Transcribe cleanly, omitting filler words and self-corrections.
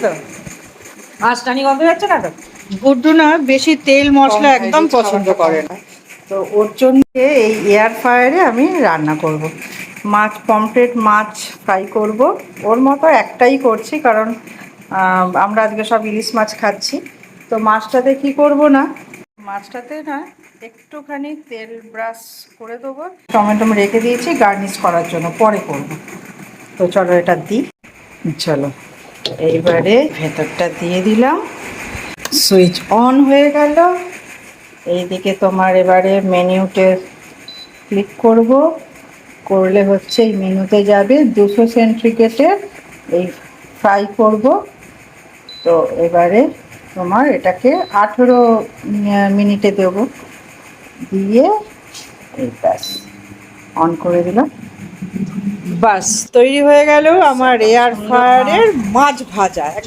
তো আঁশটানি গন্ধ যাচ্ছে না তো? গুড্ডু না বেশি তেল মশলা একদম পছন্দ করে না, তো ওর জন্য এই এয়ার ফ্রায়ারে আমি রান্না করব। মাছ পমফ্রেট মাছ ফ্রাই করব। ওর মতো একটাই করছি, কারণ আমরা আজকে সব ইলিশ মাছ খাচ্ছি। তো মাছটাতে কি করব না, মাছটাতে না একটুখানি তেল ব্রাশ করে দেবো। টমেটো রেখে দিয়েছি গার্নিশ করার জন্য, পরে করব। তো চলো এটা দিই। চলো এইবারে ভেতরটা দিয়ে দিলাম। সুইচ অন হয়ে গেল। এইদিকে তোমার এবারে মেনুতে ক্লিক করব, করলে হচ্ছে এই মেনুতে যাবে 200 সেন্টিগ্রেডে এই ফ্রাই করব। তো এবারে তোমার এটাকে 18 মিনিটে দেব, দিয়ে এই ব্যাস অন করে দিলাম। বাস তৈরি হয়ে গেল আমার এয়ার ফ্রায়ারের মাছ ভাজা।